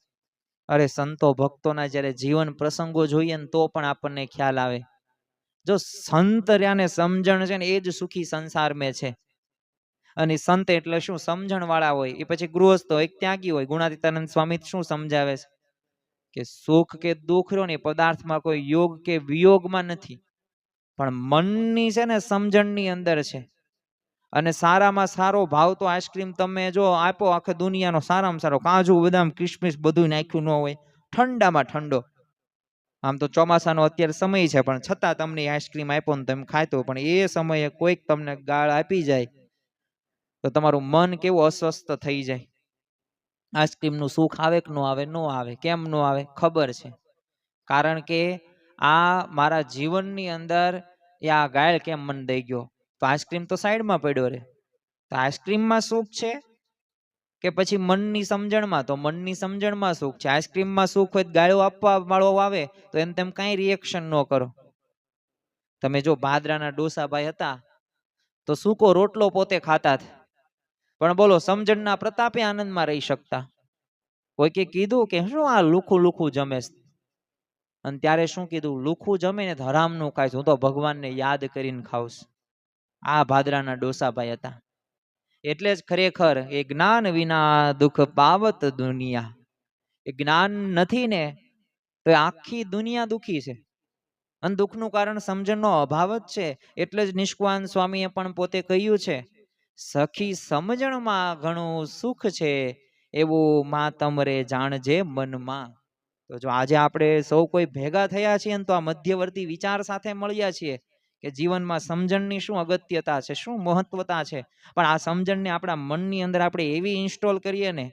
અરે સંતો ભક્તોના જ્યારે જીવન પ્રસંગો જોઈએ ને તો પણ આપણને ખ્યાલ આવે. જો સંત રહ્યાને સમજણ છે ને એ જ સુખી સંસાર મેં છે. અને સંત એટલે શું? સમજણ વાળા હોય. એ પછી ગૃહસ્થ હોય, ત્યાગી હોય. ગુણાતીતાનંદ સ્વામી શું સમજાવે છે કે સુખ કે દુઃખ રહ્યો ને પદાર્થમાં કોઈ યોગ કે વિયોગમાં નથી, પણ મનની છે ને સમજણની અંદર છે. અને સારામાં સારો ભાવ તો આઈસ્ક્રીમ તમે જો આપો, આખી દુનિયાનો સારામાં સારો, કાજુ બદામ કિશમિશ બધું નાખ્યું ન હોય, ઠંડામાં ઠંડો. આમ તો ચોમાસાનો અત્યારે સમય છે, પણ છતાં તમને આઈસ્ક્રીમ આપ્યો ને તમે ખાતો, પણ એ સમયે કોઈક તમને ગાળ આપી જાય તો તમારું મન કેવું અસ્વસ્થ થઈ જાય. આઈસ્ક્રીમનું સુખ આવે કે ન આવે? ન આવે. કેમ ન આવે? ખબર છે. કારણ કે આ મારા જીવનની અંદર એ આ ગાળ કેમ મન દઈ ગયો? તો આઈસ્ક્રીમ તો સાઈડમાં પડ્યો રે. તો આઈસ્ક્રીમમાં સુખ છે કે પછી મનની સમજણમાં? તો મનની સમજણમાં સુખ છે. આઈસ્ક્રીમમાં સુખ હોય, ગાળો આપવા વાળો આવે તો એને તેમ કાંઈ રિએક્શન ન કરો. તમે જો ભાદરાના ડોસાભાઈ હતા તો સૂકો રોટલો પોતે ખાતા હતા, પણ બોલો સમજણના પ્રતાપે આનંદમાં રહી શકતા. કોઈકે કીધું કે શું આ લુખું લુખું જમે? અને ત્યારે શું કીધું? લુખું જમે ને હરામનું ખાઈશ, હું તો ભગવાનને યાદ કરીને ખાઉં. આ ભાદરાના ડોસાભાઈ હતા. એટલે જ ખરેખર એ જ્ઞાન વિના દુઃખ પાવત દુનિયા. એ જ્ઞાન નથી ને તો આખી દુનિયા દુખી છે. અને દુઃખનું કારણ સમજણનો અભાવ જ છે. એટલે જ નિષ્કવાન સ્વામીએ પણ પોતે કહ્યું છે, સખી સમજણમાં ઘણું સુખ છે, એવું માં તમરે જાણજે મનમાં. તો જો આજે આપણે સૌ કોઈ ભેગા થયા છીએ ને તો આ મધ્યવર્તી વિચાર સાથે મળ્યા છીએ કે જીવનમાં સમજણની શું અગત્યતા છે, શું મહત્વતા છે. પણ આ સમજણને આપણા મનની અંદર આપણે એવી ઇન્સ્ટોલ કરીએ ને,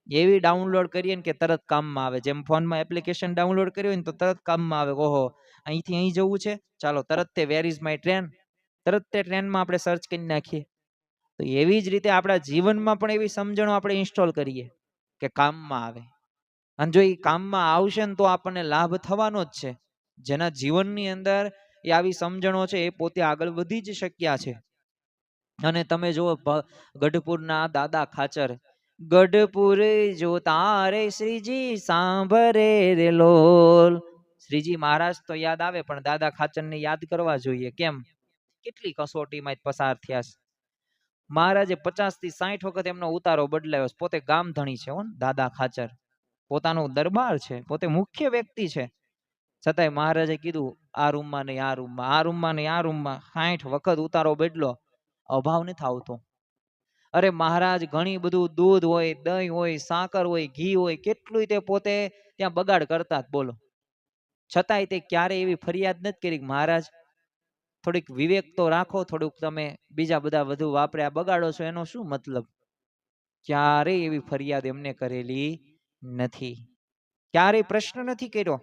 એવી ડાઉનલોડ કરીએ ને કે તરત કામમાં આવે. જેમ ફોનમાં એપ્લિકેશન ડાઉનલોડ કરી હોય ને તો તરત કામમાં આવે. ઓહો, અહીંથી અહીં જવું છે, ચાલો તરત તે વેર ઇઝ માય ટ્રેન, તરત તે ટ્રેનમાં આપણે સર્ચ કરી નાખીએ. તો એવી જ રીતે આપણા જીવનમાં પણ એવી સમજણો આપણે ઇન્સ્ટોલ કરીએ કે કામમાં આવે. અને જો એ કામમાં આવશે ને તો આપણને લાભ થવાનો જ છે. જેના જીવનની અંદર એ આવી સમજણો છે એ પોતે આગળ વધી જ શક્યા છે. અને તમે જુઓ ગઢપુરના દાદા ખાચર, ગઢપુર જો તારે શ્રીજી સાંભરે રે લોલ. શ્રીજી મહારાજ તો યાદ આવે પણ દાદા ખાચરને યાદ કરવા જોઈએ. કેમ? કેટલી કસોટીમાં પસાર થયા છે. મહારાજે 50 થી 60 વખત એમનો ઉતારો બદલાયો. પોતે ગામ ધણી છે દાદા ખાચર, પોતાનો દરબાર છે, પોતે મુખ્ય વ્યક્તિ છે. છતાંય મહારાજે કીધું આ રૂમમાં નહીં, આ રૂમમાં, આ રૂમમાં નહીં, આ રૂમમાં. 60 વખત ઉતારો બદલો, અભાવ નથી આવતો. અરે મહારાજ ઘણી બધું દૂધ હોય, દહીં હોય, સાકર હોય, ઘી હોય, કેટલું તે પોતે ત્યાં બગાડ કરતા. બોલો, છતાંય તે ક્યારે એવી ફરિયાદ નથી કરી મહારાજ થોડીક વિવેક તો રાખો, થોડુંક તમે બીજા બધા વધુ વાપર્યા બગાડો છો, એનો શું મતલબ? ક્યારેય એવી ફરિયાદ એમને કરેલી નથી. ક્યારેય પ્રશ્ન નથી કર્યો.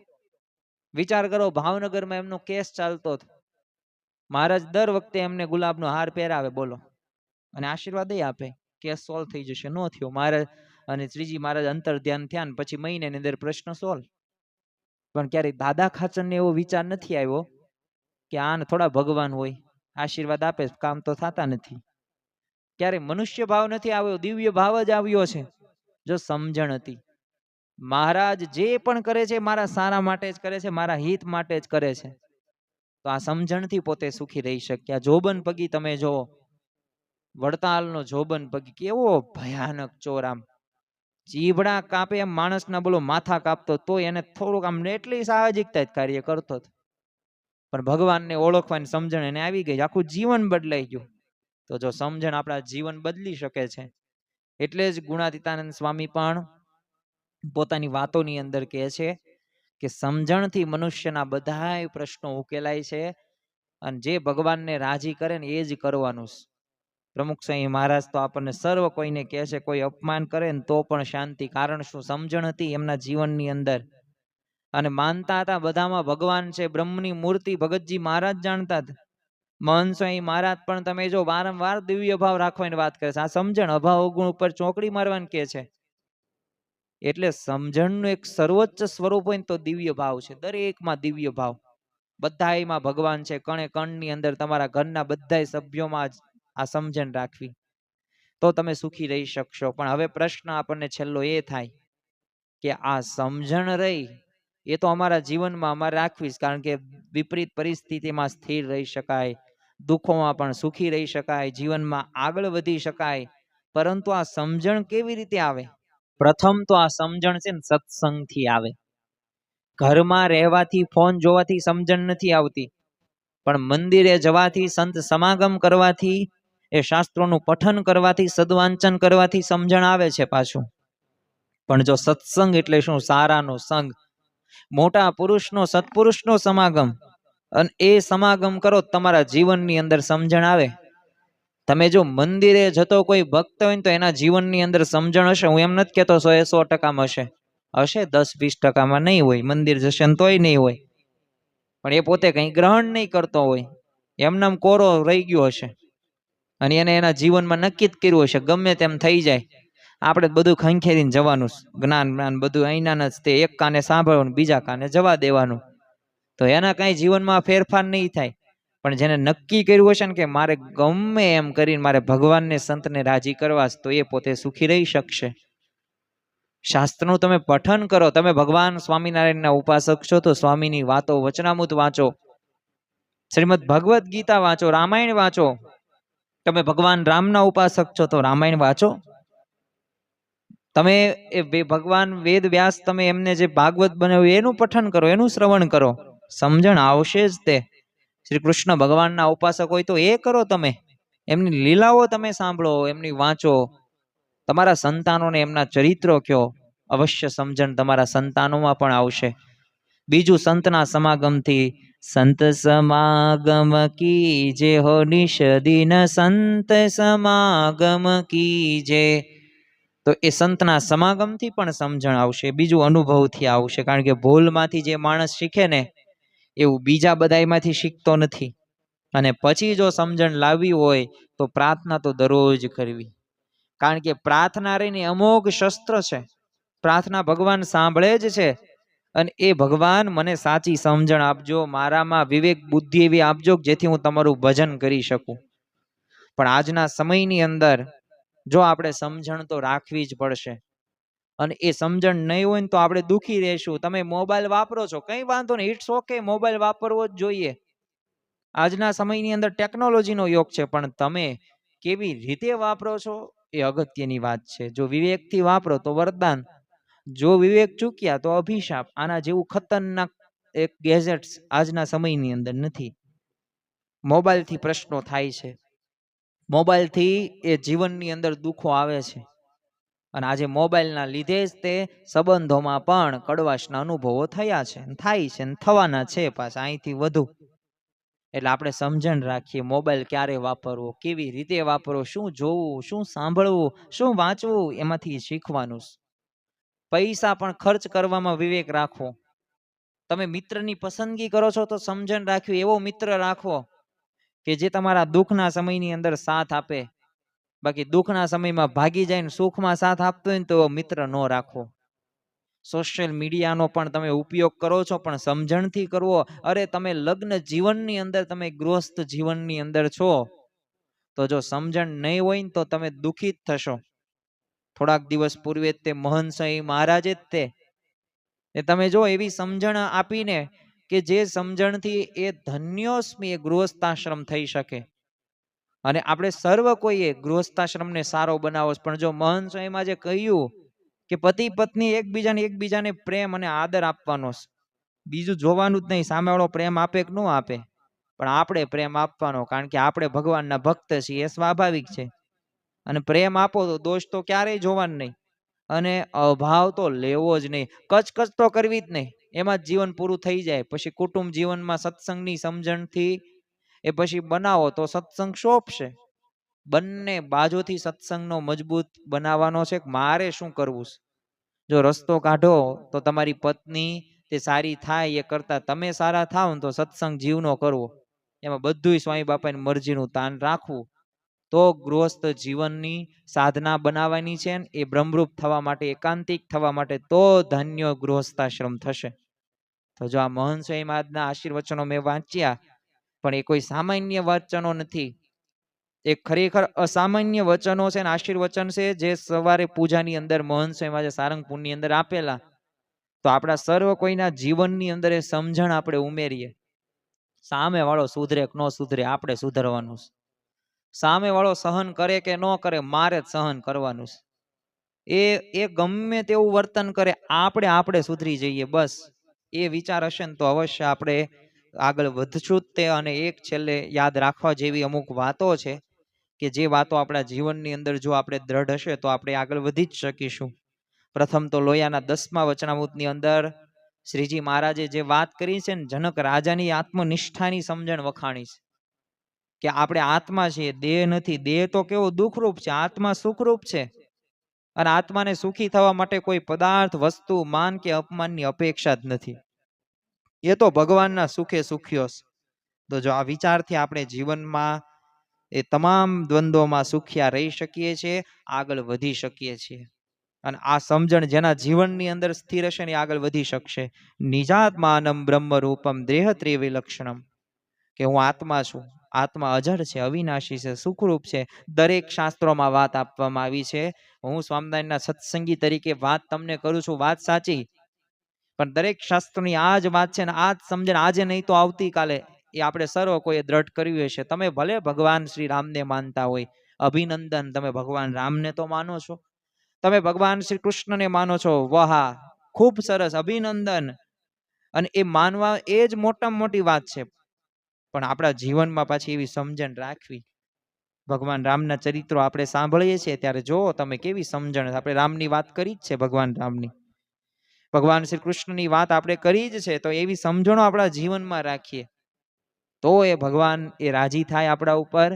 વિચાર કરો, ભાવનગરમાં એમનો કેસ ચાલતો હતો. મહારાજ દર વખતે એમને ગુલાબનો હાર પહેરાવે, બોલો, અને આશીર્વાદ આપે, કેસ સોલ્વ થઈ જશે. ન થયો. મહારાજ અને શ્રીજી મહારાજ અંતર ધ્યાન થયા ને પછી મહિનાની અંદર પ્રશ્ન સોલ્વ. પણ ક્યારેય દાદા ખાચરને એવો વિચાર નથી આવ્યો કે આને થોડા ભગવાન હોય, આશીર્વાદ આપે, કામ તો થતા નથી. ક્યારે મનુષ્ય ભાવ નથી આવ્યો, દિવ્ય ભાવ જ આવ્યો છે. જો સમજણ હતી. મહારાજ જે પણ કરે છે મારા સારા માટે જ કરે છે, મારા હિત માટે જ કરે છે. તો આ સમજણથી પોતે સુખી રહી શક્યા. જોબન પગી તમે જો, વડતાલનો જોબન પગી કેવો ભયાનક ચોર. આમ જીભડા કાપે એમ માણસના બોલો માથા કાપતો તો એને થોડુંક આમ એટલી સાહજિકતા જ કાર્ય કરતો હતો. પણ ભગવાનને ઓળખવાની સમજણ એને આવી ગઈ, આખું જીવન બદલાઈ ગયું. તો જો સમજણ આપણા જીવન બદલી શકે છે. એટલે જ ગુણાતીતાનંદ સ્વામી પણ પોતાની વાતોની અંદર કહે છે કે સમજણથી મનુષ્યના બધાય પ્રશ્નો ઉકેલાય છે, અને જે ભગવાનને રાજી કરે ને એ જ કરવાનું. પ્રમુખ સ્વામી મહારાજ તો આપણને સર્વ કોઈને કહે છે, કોઈ અપમાન કરે ને તો પણ શાંતિ. કારણ શું? સમજણ હતી એમના જીવનની અંદર, અને માનતા હતા બધામાં ભગવાન છે. બ્રહ્મની મૂર્તિ ભગતજી મહારાજ જાણતા હતા. મહંત સ્વામી મહારાજ પણ તમે જો વારંવાર દિવ્ય ભાવ રાખવાની વાત કરે છે. આ સમજણ અભાવ અવગુણ ઉપર ચોકડી મારવાની કે છે. એટલે સમજણનું એક સર્વોચ્ચ સ્વરૂપ હોય તો દિવ્ય ભાવ છે. દરેકમાં દિવ્ય ભાવ, બધાયમાં ભગવાન છે. કણે કણની અંદર તમારા ઘરના બધા સભ્યોમાં જ આ સમજણ રાખવી, તો તમે સુખી રહી શકશો. પણ હવે પ્રશ્ન આપણને છેલ્લો એ થાય કે આ સમજણ રહી એ તો અમારા જીવનમાં અમારે રાખવી, કારણ કે વિપરીત પરિસ્થિતિમાં સ્થિર રહી શકાય, દુઃખોમાં પણ સુખી રહી શકાય, જીવનમાં આગળ વધી શકાય. પરંતુ આ સમજણ કેવી રીતે આવે? પ્રથમ તો આ સમજણ છે ને સત્સંગથી આવે. ઘરમાં રહેવાથી, ફોન જોવાથી સમજણ નથી આવતી, પણ મંદિરે જવાથી, સંત સમાગમ કરવાથી, એ શાસ્ત્રોનું પઠન કરવાથી, સદવાંચન કરવાથી સમજણ આવે છે પાછું. પણ જો સત્સંગ એટલે શું? સારાનો સંગ, મોટા પુરુષનો, સત્પુરુષનો સમાગમ, અને એ સમાગમ કરો તમારા જીવનની અંદર સમજણ આવે. તમે જો મંદિરે જતો કોઈ ભક્ત હોય ને તો એના જીવનની અંદર સમજણ હશે. હું એમ નથી કહેતો 100% હશે, 10-20% નહીં હોય. મંદિર જશે ને તોય નહીં હોય, પણ એ પોતે કંઈ ગ્રહણ નહીં કરતો હોય, એમનામ કોરો રહી ગયો હશે, અને એને એના જીવનમાં નક્કી જ કર્યું હશે ગમે તેમ થઈ જાય, આપણે બધું ખંખેરીને જવાનું. જ્ઞાન બધું અહીંના જ તે, એક કાને સાંભળવાનું, બીજા કાને જવા દેવાનું. તો એના કાંઈ જીવનમાં ફેરફાર નહીં થાય. પણ જેને નક્કી કર્યું હશે ને કે મારે ગમે એમ કરીને મારે ભગવાનને, સંતને રાજી કરવા, તો એ પોતે સુખી રહી શકશે. શાસ્ત્રનું તમે પઠન કરો. તમે ભગવાન સ્વામિનારાયણના ઉપાસક છો તો સ્વામીની વાતો વચનામૃત વાંચો, શ્રીમદ ભગવદ્ ગીતા વાંચો, રામાયણ વાંચો. તમે ભગવાન રામના ઉપાસક છો તો રામાયણ વાંચો. તમે એ ભગવાન વેદ વ્યાસ, તમે એમને જે ભાગવત બનાવ્યું એનું પઠન કરો, એનું શ્રવણ કરો. સમજણ આવશે જ તે. શ્રી કૃષ્ણ ભગવાનના ઉપાસક હોય તો એ કરો. તમે એમની લીલાઓ તમે સાંભળો, એમની વાંચો. તમારા સંતાનોને એમના ચરિત્રો કયો, અવશ્ય સમજણ તમારા સંતાનોમાં પણ આવશે. બીજું, સંતના સમાગમથી, સંત સમાગમ કીજે હો નિશ દિન, સંત સમાગમ કીજે. તો એ સંતના સમાગમથી પણ સમજણ આવશે. બીજું, અનુભવથી આવશે. કારણ કે ભૂલમાંથી જે માણસ શીખે ને એવું બીજા બધાયમાંથી શીખતો નથી. અને પછી જો સમજણ લાવવી હોય તો પ્રાર્થના તો દરરોજ કરવી. કારણ કે પ્રાર્થના રહીને અમોઘ શસ્ત્ર છે. પ્રાર્થના ભગવાન સાંભળે જ છે, અને એ ભગવાન મને સાચી સમજણ આપજો, મારામાં વિવેક બુદ્ધિ એવી આપજો જેથી હું તમારું ભજન કરી શકું. પણ આજના સમયની અંદર જો આપણે સમજણ તો રાખવી જ પડશે, અને એ સમજણ નહીં હોય ને તો આપણે દુઃખી રહેશું. તમે મોબાઈલ વાપરો છો, કંઈ વાંધો નહીં, ઇટ્સ ઓકે, મોબાઈલ વાપરવો જ જોઈએ. આજના સમયની અંદર ટેકનોલોજીનો યોગ છે, પણ તમે કેવી રીતે વાપરો છો એ અગત્યની વાત છે. જો વિવેકથી વાપરો તો વરદાન, જો વિવેક ચૂક્યા તો અભિશાપ. આના જેવું ખતરનાક એક ગેજેટ્સ આજના સમયની અંદર નથી. મોબાઈલથી પ્રશ્નો થાય છે, મોબાઈલથી એ જીવનની અંદર દુઃખો આવે છે, અને આજે મોબાઈલના લીધે જ તે સંબંધોમાં પણ કડવાશના અનુભવો થયા છે, થાય છે, ને થવાના છે પાછા અહીંથી વધુ. એટલે આપણે સમજણ રાખીએ, મોબાઈલ ક્યારે વાપરવો, કેવી રીતે વાપરવો, શું જોવું, શું સાંભળવું, શું વાંચવું, એમાંથી શીખવાનું. પૈસા પણ ખર્ચ કરવામાં વિવેક રાખવો. તમે મિત્રની પસંદગી કરો છો તો સમજણ રાખવી, એવો મિત્ર રાખવો કે જે તમારા દુઃખના સમયની અંદર સાથ આપે. બાકી દુઃખના સમયમાં ભાગી જાય ને સુખમાં સાથ આપતો હોય ને તો મિત્ર ન રાખવો. સોશિયલ મીડિયાનો પણ તમે ઉપયોગ કરો છો, પણ સમજણથી કરવો. અરે તમે લગ્ન જીવનની અંદર, તમે ગૃહસ્થ જીવનની અંદર છો, તો જો સમજણ નહીં હોય ને તો તમે દુઃખિત થશો. થોડાક દિવસ પૂર્વે તે મહંત સ્વામી મહારાજે જ તે તમે જો એવી સમજણ આપીને કે જે સમજણથી એ ધન્યોસ્મી, એ ગૃહસ્થાશ્રમ થઈ શકે. અને આપણે સર્વ કોઈએ ગૃહસ્થાશ્રમને સારો બનાવો. પણ જો મહંત સ્વામીમાં જે કહ્યું કે પતિ પત્ની એકબીજાને પ્રેમ અને આદર આપવાનો છે. બીજું જોવાનું જ નહીં, સામેવાળો પ્રેમ આપે કે ન આપે, પણ આપણે પ્રેમ આપવાનો, કારણ કે આપણે ભગવાનના ભક્ત છીએ, એ સ્વાભાવિક છે. અને પ્રેમ આપો તો દોષ તો ક્યારેય જોવાનું નહીં, અને અભાવ તો લેવો જ નહીં, કચકચ તો કરવી જ નહીં. એમાં જ જીવન પૂરું થઈ જાય. પછી કુટુંબ જીવનમાં સત્સંગની સમજણથી એ પછી બનાવો તો સત્સંગ શોભશે. બંને બાજુથી સત્સંગનો મજબૂત બનાવવાનો છે. મારે શું કરવું છે? જો રસ્તો કાઢો તો તમારી પત્ની તે સારી થાય એ કરતા તમે સારા થાવ ને તો સત્સંગ જીવનો કરવો, એમાં બધું સ્વામી બાપાની મરજીનું તાન રાખવું, તો ગૃહસ્થ જીવનની સાધના બનાવવાની છે. એ બ્રહ્મરૂપ થવા માટે, એકાંતિક થવા માટે તો ધન્ય ગૃહસ્થાશ્રમ થશે. તો જો આ મહંત સ્વામી મહારાજના આશીર્વચનો મેં વાંચ્યા, પણ એ કોઈ સામાન્ય વચનો નથી, એ ખરેખર અસામાન્ય વચનો છે, આશીર્વચન છે, જે સવારે પૂજાની અંદર મહંત સ્વામી મહારાજે સારંગપુરની અંદર આપેલા. તો આપણા સર્વ કોઈના જીવનની અંદર એ સમજણ આપણે ઉમેરીએ. સામે વાળો સુધરે કે ન સુધરે, આપણે સુધરવાનું છે. સામે વાળો સહન કરે કે ન કરે, મારે જ સહન કરવાનું છે. એ ગમે તેવું વર્તન કરે, આપણે સુધરી જઈએ, બસ એ વિચાર હશે ને તો અવશ્ય આપણે આગળ વધશું જ તે. અને એક છેલ્લે યાદ રાખવા જેવી અમુક વાતો છે, કે જે વાતો આપણા જીવનની અંદર જો આપણે દ્રઢ હશે તો આપણે આગળ વધી જ શકીશું. પ્રથમ તો લોયાના 10મા વચનામૃતની અંદર શ્રીજી મહારાજે જે વાત કરી છે ને, જનક રાજાની આત્મનિષ્ઠાની સમજણ વખાણી છે, કે આપણે આત્મા છીએ, દેહ નથી. દેહ તો કેવો દુઃખરૂપ છે, આત્મા સુખરૂપ છે. અને આત્માને સુખી થવા માટે કોઈ પદાર્થ, વસ્તુ, માન કે અપમાનની અપેક્ષા જ નથી. એ તો ભગવાનના સુખે સુખ્યો છે. તો જો આ વિચારથી આપણે જીવનમાં એ તમામ દ્વંદ્વોમાં સુખિયા રહી શકીએ છીએ, આગળ વધી શકીએ છીએ. અને આ સમજણ જેના જીવનની અંદર સ્થિર હશે ને આગળ વધી શકશે. નિજાત્માનમ બ્રહ્મ રૂપમ દેહ ત્રિવિલક્ષણમ, કે હું આત્મા છું, આત્મા અજર છે, અવિનાશી છે, સુખરૂપ છે. દરેક શાસ્ત્રોમાં વાત આપવામાં આવી છે. હું સ્વામિનારાયણના સત્સંગી તરીકે વાત તમને કરું છું, વાત સાચી, પણ દરેક શાસ્ત્રની આ જ વાત છે ને આ જ સમજણ આજે નહીં તો આવતીકાલે એ આપણે સર્વ કોઈએ દ્રઢ કર્યું હશે. તમે ભલે ભગવાન શ્રી રામને માનતા હોય, અભિનંદન, તમે ભગવાન રામને તો માનો છો, તમે ભગવાન શ્રી કૃષ્ણને માનો છો, વાહ, ખૂબ સરસ, અભિનંદન. અને એ માનવા એ જ મોટામાં મોટી વાત છે. પણ આપણા જીવનમાં પાછી એવી સમજણ રાખવી. ભગવાન રામના ચરિત્રો આપણે સાંભળીએ છીએ ત્યારે જો તમે કેવી સમજણ, આપણે રામની વાત કરી જ છે, ભગવાન રામની, ભગવાન શ્રી કૃષ્ણની વાત આપણે કરી જ છે. તો એવી સમજણો આપણા જીવનમાં રાખીએ તો એ ભગવાન એ રાજી થાય આપણા ઉપર.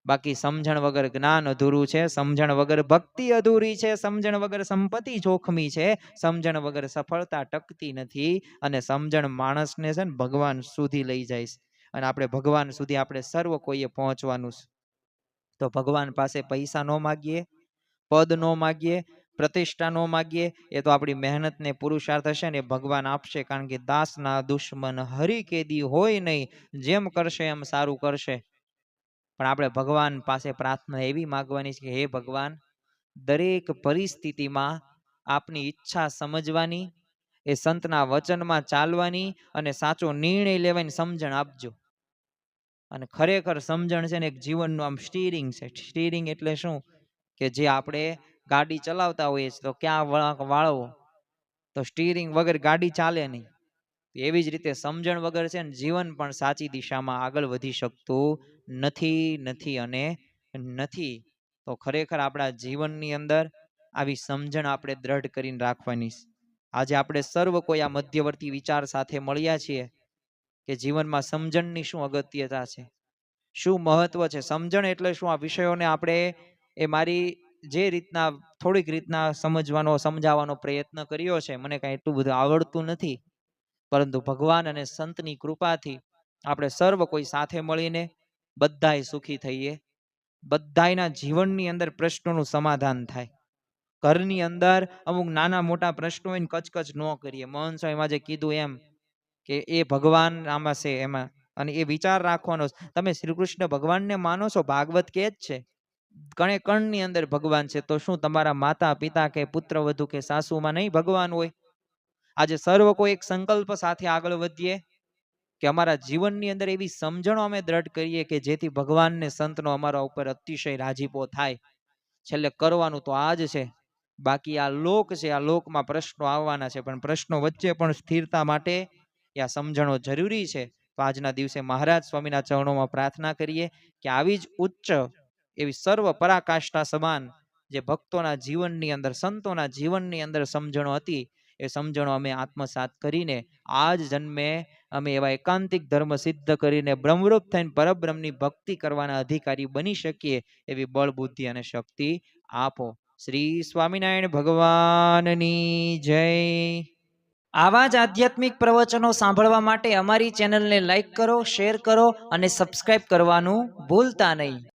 બાકી સમજણ વગર જ્ઞાન અધૂરું છે, સમજણ વગર ભક્તિ અધૂરી છે, સમજણ વગર સંપત્તિ જોખમી છે, સમજણ વગર સફળતા ટકતી નથી. અને સમજણ માણસને છે ને ભગવાન સુધી લઈ જાય છે. અને આપણે ભગવાન સુધી આપણે સર્વ કોઈએ પહોંચવાનું છે. તો ભગવાન પાસે પૈસા ન માગીએ, પદ ન માગીએ, પ્રતિષ્ઠા ન માગીએ, એ તો આપણી મહેનત ને પુરુષાર્થ હશે ને ભગવાન આપશે. કારણ કે દાસના દુશ્મન હરિ કેદી હોય નહીં, જેમ કરશે એમ સારું કરશે. પણ આપણે ભગવાન પાસે પ્રાર્થના એવી માગવાની છે કે હે ભગવાન, દરેક પરિસ્થિતિમાં આપની ઈચ્છા સમજવાની, એ સંતના વચનમાં ચાલવાની અને સાચો નિર્ણય લેવાની સમજણ આપજો. અને ખરેખર સમજણ છે ને એક જીવનનું આમ સ્ટીરિંગ છે. સ્ટીરિંગ એટલે શું? કે જે આપણે ગાડી ચલાવતા હોઈએ છીએ તો ક્યાં વળાંક વાળવો, તો સ્ટીરિંગ વગર ગાડી ચાલે નહીં. એવી જ રીતે સમજણ વગર છે ને જીવન પણ સાચી દિશામાં આગળ વધી શકતું નથી અને નથી. તો ખરેખર આપણા જીવનની અંદર આવી સમજણ આપણે દ્રઢ કરીને રાખવાની. આજે આપણે સર્વ કોઈ આ મધ્યવર્તી વિચાર સાથે મળ્યા છીએ કે જીવનમાં સમજણની શું અગત્યતા છે, શું મહત્વ છે. સમજણ એટલે શું? આ વિષયોને આપણે એ મારી જે રીતના થોડીક રીતના સમજાવવાનો પ્રયત્ન કર્યો છે. મને કાંઈ એટલું બધું આવડતું નથી, પરંતુ ભગવાન અને સંતની કૃપાથી આપણે સર્વ કોઈ સાથે મળીને બધાય સુખી થઈએ, બધાયના જીવનની અંદર પ્રશ્નોનું સમાધાન થાય. ઘરની અંદર અમુક નાના મોટા પ્રશ્નો હોય ને કચકચ ન કરીએ. મહંત સ્વામીમાં જે કીધું એમ કે એ ભગવાન આમાં છે એમાં, અને એ વિચાર રાખવાનો. તમે શ્રી કૃષ્ણ ભગવાનને માનો છો, ભાગવત કે જ છે કણે કણની અંદર ભગવાન છે, તો શું તમારા માતા પિતા કે પુત્ર વધુ કે સાસુમાં નહીં ભગવાન હોય? આજે સર્વ કોઈ એક સંકલ્પ સાથે આગળ વધીએ કે અમારા જીવનની અંદર એવી સમજણો અમે દ્રઢ કરીએ કે જેથી ભગવાનને સંતનો અમારા ઉપર અતિશય રાજીપો થાય. છેલ્લે કરવાનું તો આ જ છે. બાકી આ લોક છે, આ લોકમાં પ્રશ્નો આવવાના છે, પણ પ્રશ્નો વચ્ચે પણ સ્થિરતા માટે આ સમજણો જરૂરી છે. તો આજના દિવસે મહારાજ સ્વામીના ચરણોમાં પ્રાર્થના કરીએ કે આવી જ ઉચ્ચ એવી સર્વ પરાકાષ્ઠા સમાન જે ભક્તોના જીવનની અંદર, સંતોના જીવનની અંદર સમજણો હતી, એ સમજણો અમે આત્મસાત કરીને આજ જન્મે અમે એવા એકાંતિક ધર્મ સિદ્ધ કરીને બ્રહ્મરૂપ થઈને પરબ્રહ્મની ભક્તિ કરવાના અધિકારી બની શકીએ એવી બળ, બુદ્ધિ અને શક્તિ આપો. શ્રી સ્વામિનારાયણ ભગવાનની જય. આવા જ આધ્યાત્મિક પ્રવચનો સાંભળવા માટે અમારી ચેનલને લાઈક કરો, શેર કરો અને સબસ્ક્રાઇબ કરવાનું ભૂલતા નહીં.